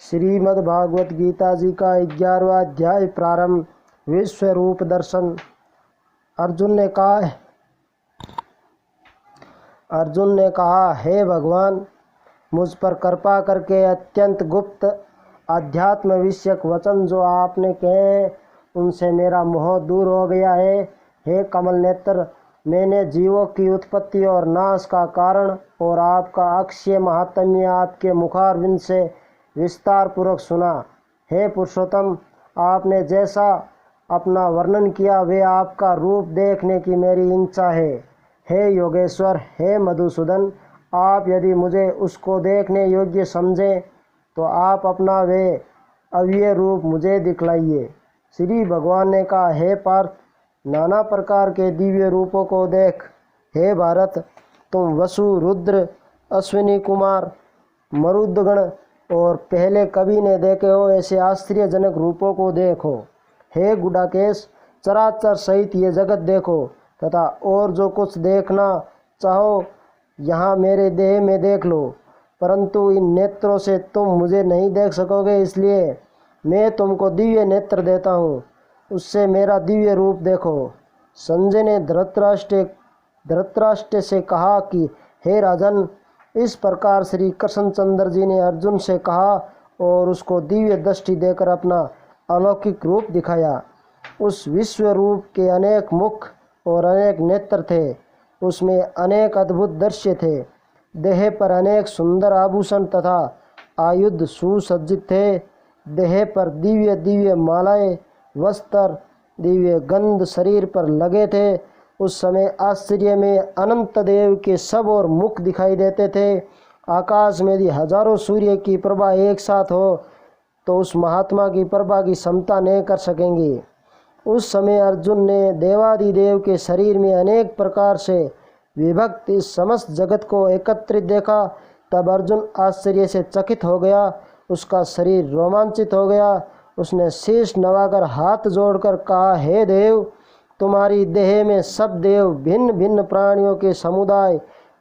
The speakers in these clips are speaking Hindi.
श्रीमद् भागवत गीता जी का 11वां अध्याय प्रारंभ। विश्व रूप दर्शन। अर्जुन ने कहा, हे भगवान, मुझ पर कृपा करके अत्यंत गुप्त आध्यात्म विषयक वचन जो आपने कहे उनसे मेरा मोह दूर हो गया है। हे कमल नेत्र, मैंने जीवों की उत्पत्ति और नाश का कारण और आपका अक्षय महात्म्य आपके मुखारविंद से विस्तार पूर्वक सुना। हे पुरुषोत्तम, आपने जैसा अपना वर्णन किया वे आपका रूप देखने की मेरी इच्छा है। हे योगेश्वर, हे मधुसूदन, आप यदि मुझे उसको देखने योग्य समझें तो आप अपना वे अव्यय रूप मुझे दिखलाइए। श्री भगवान ने कहा, हे पार्थ, नाना प्रकार के दिव्य रूपों को देख। हे भारत, तुम वसु, रुद्र, अश्विनी कुमार, मरुदगण और पहले कभी ने देखे हो ऐसे आश्चर्यजनक रूपों को देखो। हे गुडाकेश, चराचर सहित ये जगत देखो तथा और जो कुछ देखना चाहो यहाँ मेरे देह में देख लो, परंतु इन नेत्रों से तुम मुझे नहीं देख सकोगे, इसलिए मैं तुमको दिव्य नेत्र देता हूँ, उससे मेरा दिव्य रूप देखो। संजय ने धृतराष्ट्र से कहा कि हे राजन, इस प्रकार श्री कृष्णचंद्र जी ने अर्जुन से कहा और उसको दिव्य दृष्टि देकर अपना अलौकिक रूप दिखाया। उस विश्व रूप के अनेक मुख और अनेक नेत्र थे, उसमें अनेक अद्भुत दृश्य थे। देह पर अनेक सुंदर आभूषण तथा आयुध सुसज्जित थे। देह पर दिव्य दिव्य मालाएं, वस्त्र, दिव्य गंध शरीर पर लगे थे। उस समय आश्चर्य में अनंत देव के सब और मुख दिखाई देते थे। आकाश में यदि हजारों सूर्य की प्रभा एक साथ हो तो उस महात्मा की प्रभा की क्षमता नहीं कर सकेंगी। उस समय अर्जुन ने देवादिदेव के शरीर में अनेक प्रकार से विभक्त इस समस्त जगत को एकत्रित देखा। तब अर्जुन आश्चर्य से चकित हो गया, उसका शरीर रोमांचित हो गया। उसने शीश नवाकर हाथ जोड़कर कहा, हे देव, तुम्हारी देह में सब देव, भिन्न भिन्न प्राणियों के समुदाय,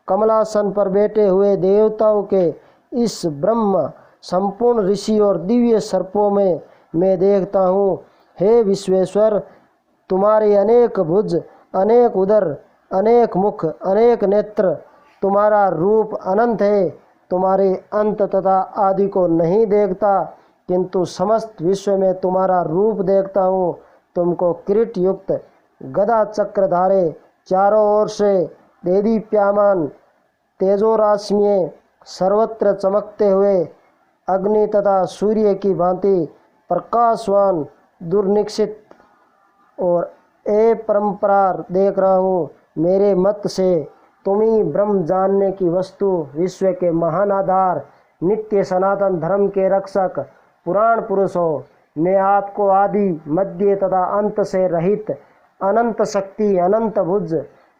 कमलासन पर बैठे हुए देवताओं के इस ब्रह्म, संपूर्ण ऋषि और दिव्य सर्पों में मैं देखता हूँ। हे विश्वेश्वर, तुम्हारे अनेक भुज, अनेक उदर, अनेक मुख, अनेक नेत्र, तुम्हारा रूप अनंत है। तुम्हारे अंत तथा आदि को नहीं देखता, किंतु समस्त विश्व में तुम्हारा रूप देखता हूँ। तुमको किरीट युक्त, गदा चक्रधारे, चारों ओर से देदीप्यमान तेजोराश्मिये, सर्वत्र चमकते हुए अग्नि तथा सूर्य की भांति प्रकाशवान, दुर्निक्षित और अपरंपार देख रहा हूँ। मेरे मत से तुम ही ब्रह्म जानने की वस्तु, विश्व के महान आधार, नित्य सनातन धर्म के रक्षक, पुराण पुरुष हो। मैं आपको आदि, मध्य तथा अंत से रहित, अनंत शक्ति, अनंत भुज,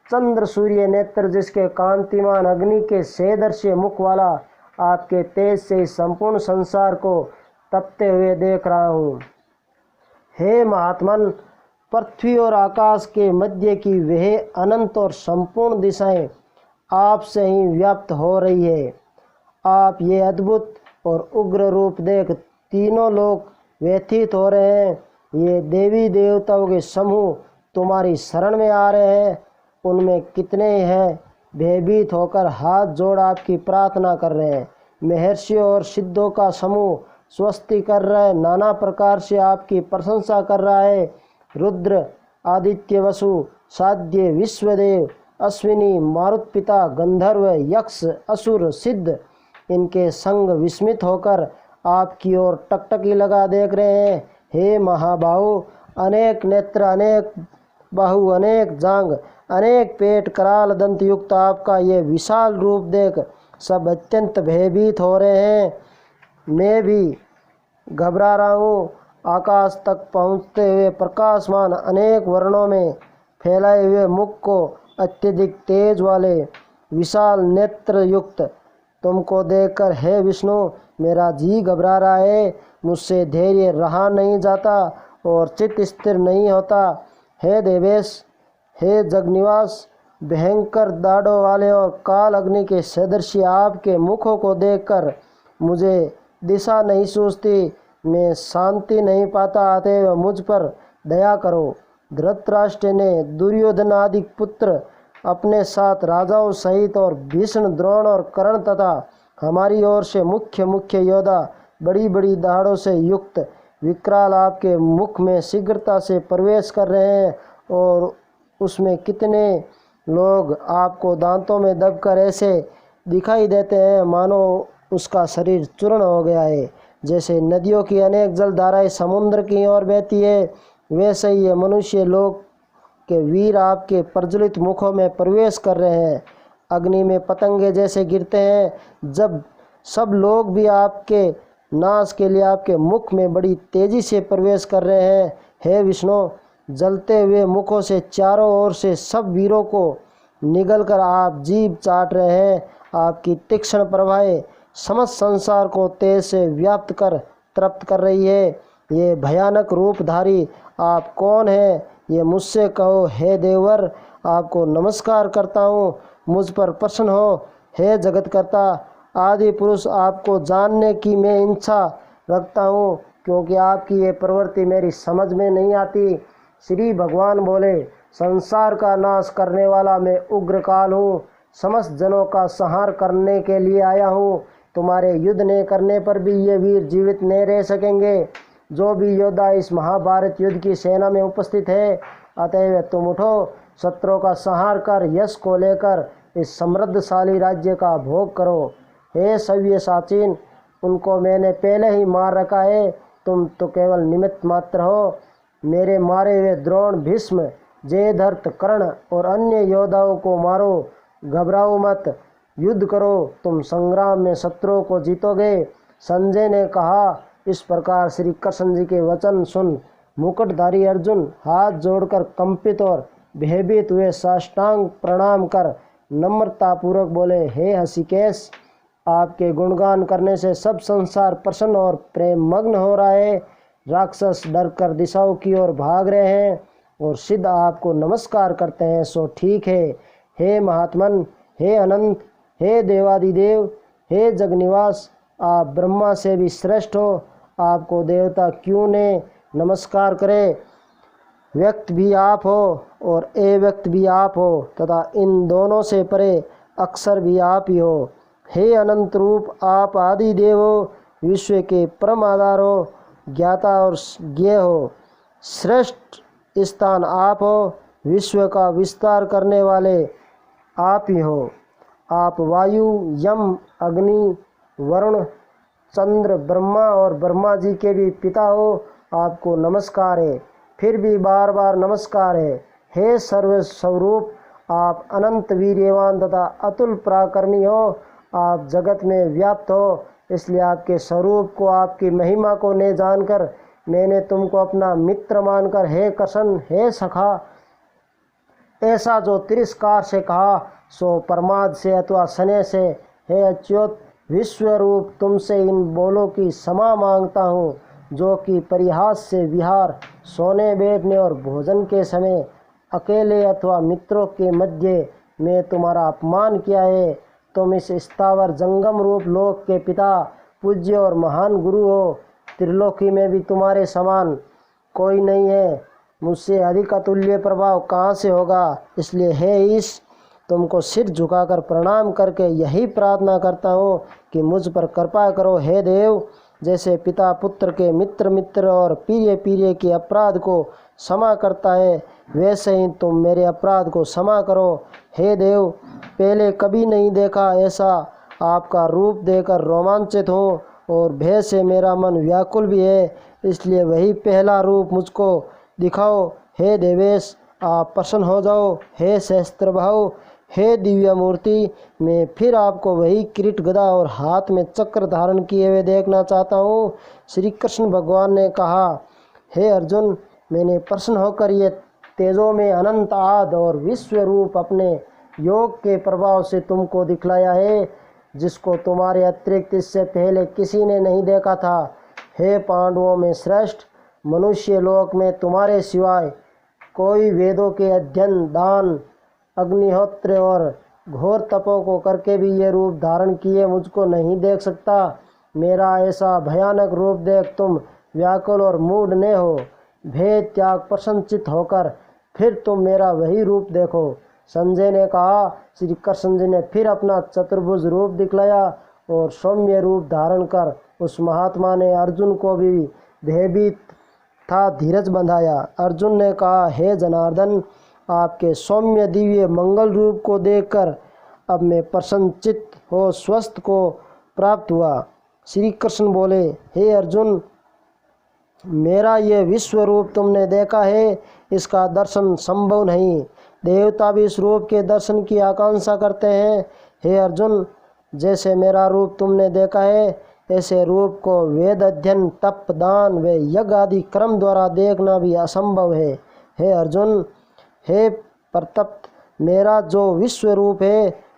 चंद्र सूर्य नेत्र जिसके कांतिमान अग्नि के सदृश्य मुख वाला आपके तेज से संपूर्ण संसार को तपते हुए देख रहा हूँ। हे महात्मन, पृथ्वी और आकाश के मध्य की वह अनंत और संपूर्ण दिशाएं आपसे ही व्याप्त हो रही है। आप ये अद्भुत और उग्र रूप देख तीनों लोग व्यथित हो रहे हैं। ये देवी देवताओं के समूह तुम्हारी शरण में आ रहे हैं। उनमें कितने हैं भयभीत होकर हाथ जोड़ आपकी प्रार्थना कर रहे हैं। महर्षियों और सिद्धों का समूह स्वस्ति कर रहा है, नाना प्रकार से आपकी प्रशंसा कर रहा है। रुद्र, आदित्य, वसु, साध्य, विश्वदेव, अश्विनी, मारुत पिता, गंधर्व, यक्ष, असुर, सिद्ध इनके संग विस्मित होकर आपकी ओर टकटकी लगा देख रहे हैं। हे महाबाहु, अनेक नेत्र, अनेक बाहु, अनेक जांग, अनेक पेट, कराल दंत युक्त आपका ये विशाल रूप देख सब अत्यंत भयभीत हो रहे हैं। मैं भी घबरा रहा हूँ। आकाश तक पहुँचते हुए प्रकाशमान अनेक वर्णों में फैलाए हुए मुख को अत्यधिक तेज वाले विशाल नेत्र युक्त तुमको देखकर हे विष्णु, मेरा जी घबरा रहा है। मुझसे धैर्य रहा नहीं जाता और चित्त स्थिर नहीं होता। हे देवेश, हे जगनिवास, भयंकर दाढ़ों वाले और काल अग्नि के सदृश आपके मुखों को देखकर मुझे दिशा नहीं सूझती, मैं शांति नहीं पाता, अतएव मुझ पर दया करो। धृतराष्ट्र ने दुर्योधन आदि पुत्र अपने साथ राजाओं सहित और भीष्म, द्रोण और कर्ण तथा हमारी ओर से मुख्य मुख्य योद्धा बड़ी बड़ी दाढ़ों से युक्त विकराल आपके मुख में शीघ्रता से प्रवेश कर रहे हैं, और उसमें कितने लोग आपको दांतों में दबकर ऐसे दिखाई देते हैं मानो उसका शरीर चूर्ण हो गया है। जैसे नदियों की अनेक जलधाराएं समुद्र की ओर बहती है, वैसे ही ये मनुष्य लोग के वीर आपके प्रज्वलित मुखों में प्रवेश कर रहे हैं, अग्नि में पतंगे जैसे गिरते हैं। जब सब लोग भी आपके नाश के लिए आपके मुख में बड़ी तेजी से प्रवेश कर रहे हैं, हे विष्णु, जलते हुए मुखों से चारों ओर से सब वीरों को निगलकर आप जीभ चाट रहे हैं। आपकी तीक्ष्ण प्रभाएं समस्त संसार को तेज से व्याप्त कर तृप्त कर रही है। ये भयानक रूपधारी आप कौन हैं, ये मुझसे कहो। हे देवर, आपको नमस्कार करता हूँ, मुझ पर प्रसन्न हो। हे जगतकर्ता आदि पुरुष, आपको जानने की मैं इच्छा रखता हूँ, क्योंकि आपकी ये प्रवृत्ति मेरी समझ में नहीं आती। श्री भगवान बोले, संसार का नाश करने वाला मैं उग्रकाल हूँ, समस्त जनों का संहार करने के लिए आया हूँ। तुम्हारे युद्ध न करने पर भी ये वीर जीवित नहीं रह सकेंगे। जो भी योद्धा इस महाभारत युद्ध की सेना में उपस्थित है, अतएव तुम उठो, शत्रुओं का संहार कर यश को लेकर इस समृद्धशाली राज्य का भोग करो। हे सव्यसाचीन, उनको मैंने पहले ही मार रखा है, तुम तो केवल निमित्त मात्र हो। मेरे मारे हुए द्रोण, भीष्म, जयद्रथ, कर्ण और अन्य योद्धाओं को मारो। घबराओ मत, युद्ध करो, तुम संग्राम में शत्रुओं को जीतोगे। संजय ने कहा। इस प्रकार श्री कृष्ण जी के वचन सुन मुकुटधारी अर्जुन हाथ जोड़कर कंपित और भयभीत हुए साष्टांग प्रणाम कर नम्रतापूर्वक बोले, हे हृषिकेश, आपके गुणगान करने से सब संसार प्रसन्न और प्रेम मग्न हो रहा है। राक्षस डरकर दिशाओं की ओर भाग रहे हैं और सिद्ध आपको नमस्कार करते हैं, सो ठीक है। हे महात्मन, हे अनंत, हे देवादिदेव, हे जगनिवास, आप ब्रह्मा से भी श्रेष्ठ हो, आपको देवता क्यों ने नमस्कार करे। व्यक्त भी आप हो और अव्यक्त भी आप हो, तथा इन दोनों से परे अक्षर भी आप ही हो। हे अनंत रूप, आप आदि देव हो, विश्व के परम आधार हो, ज्ञाता और ज्ञेय हो। श्रेष्ठ स्थान आप हो, विश्व का विस्तार करने वाले आप ही हो। आप वायु, यम, अग्नि, वरुण, चंद्र, ब्रह्मा और ब्रह्मा जी के भी पिता हो, आपको नमस्कार है, फिर भी बार बार नमस्कार है। हे सर्वस्वरूप, आप अनंत वीर्यवान तथा अतुल पराक्रमी हो, आप जगत में व्याप्त हो, इसलिए आपके स्वरूप को, आपकी महिमा को न जानकर मैंने तुमको अपना मित्र मानकर हे कृष्ण, हे सखा, ऐसा जो तिरस्कार से कहा सो प्रमाद से अथवा स्नेह से, हे अच्युत विश्वरूप, तुमसे इन बोलों की क्षमा मांगता हूँ जो कि परिहास से विहार, सोने बैठने और भोजन के समय अकेले अथवा मित्रों के मध्य में तुम्हारा अपमान किया है। तुम इस स्थावर जंगम रूप लोक के पिता, पूज्य और महान गुरु हो। त्रिलोकी में भी तुम्हारे समान कोई नहीं है, मुझसे अधिक अतुल्य प्रभाव कहाँ से होगा। इसलिए हे ईश, तुमको सिर झुकाकर प्रणाम करके यही प्रार्थना करता हूँ कि मुझ पर कृपा करो। हे देव, जैसे पिता पुत्र के, मित्र मित्र और पीढ़ी पीढ़ी के अपराध को क्षमा करता है, वैसे ही तुम मेरे अपराध को क्षमा करो। हे देव, पहले कभी नहीं देखा ऐसा आपका रूप देखकर रोमांचित हूँ और भय से मेरा मन व्याकुल भी है, इसलिए वही पहला रूप मुझको दिखाओ। हे देवेश, आप प्रसन्न हो जाओ। हे सहस्त्रबाहु, हे दिव्य मूर्ति, मैं फिर आपको वही किरीट, गदा और हाथ में चक्र धारण किए हुए देखना चाहता हूँ। श्री कृष्ण भगवान ने कहा, हे अर्जुन, मैंने प्रसन्न होकर ये तेजों में अनंत आद और विश्व रूप अपने योग के प्रभाव से तुमको दिखलाया है, जिसको तुम्हारे अतिरिक्त इससे पहले किसी ने नहीं देखा था। हे पांडवों में श्रेष्ठ, मनुष्य लोक में तुम्हारे सिवाय कोई वेदों के अध्ययन, दान, अग्निहोत्र और घोर तपों को करके भी ये रूप धारण किए मुझको नहीं देख सकता। मेरा ऐसा भयानक रूप देख तुम व्याकुल और मूढ़ हो। भेद त्याग प्रसन्नचित्त होकर फिर तुम मेरा वही रूप देखो। संजय ने कहा। श्री कृष्ण जी ने फिर अपना चतुर्भुज रूप दिखलाया और सौम्य रूप धारण कर उस महात्मा ने अर्जुन को भी भयभीत था धीरज बंधाया। अर्जुन ने कहा, हे जनार्दन, आपके सौम्य दिव्य मंगल रूप को देखकर अब मैं प्रसन्नचित्त हो स्वस्थ को प्राप्त हुआ। श्री कृष्ण बोले, हे अर्जुन, मेरा ये विश्व रूप तुमने देखा है, इसका दर्शन संभव नहीं। देवता भी इस रूप के दर्शन की आकांक्षा करते हैं। हे अर्जुन, जैसे मेरा रूप तुमने देखा है, ऐसे रूप को वेद अध्ययन, तप, दान व यज्ञ आदि क्रम द्वारा देखना भी असंभव है। हे अर्जुन, हे प्रतप्त, मेरा जो विश्व रूप है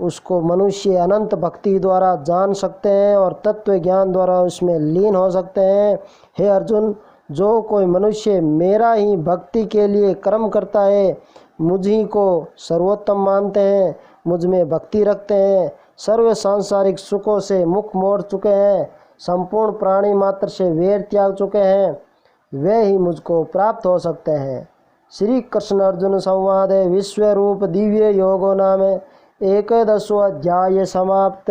उसको मनुष्य अनंत भक्ति द्वारा जान सकते हैं और तत्व ज्ञान द्वारा उसमें लीन हो सकते हैं। हे अर्जुन, जो कोई मनुष्य मेरा ही भक्ति के लिए कर्म करता है, मुझ ही को सर्वोत्तम मानते हैं, मुझ में भक्ति रखते हैं, सर्व सांसारिक सुखों से मुख मोड़ चुके हैं, संपूर्ण प्राणी मात्र से वैर त्याग चुके हैं, वे ही मुझको प्राप्त हो सकते हैं। श्री कृष्ण अर्जुन संवाद विश्व रूप दिव्य योगो नाम 11वां अध्याय समाप्त।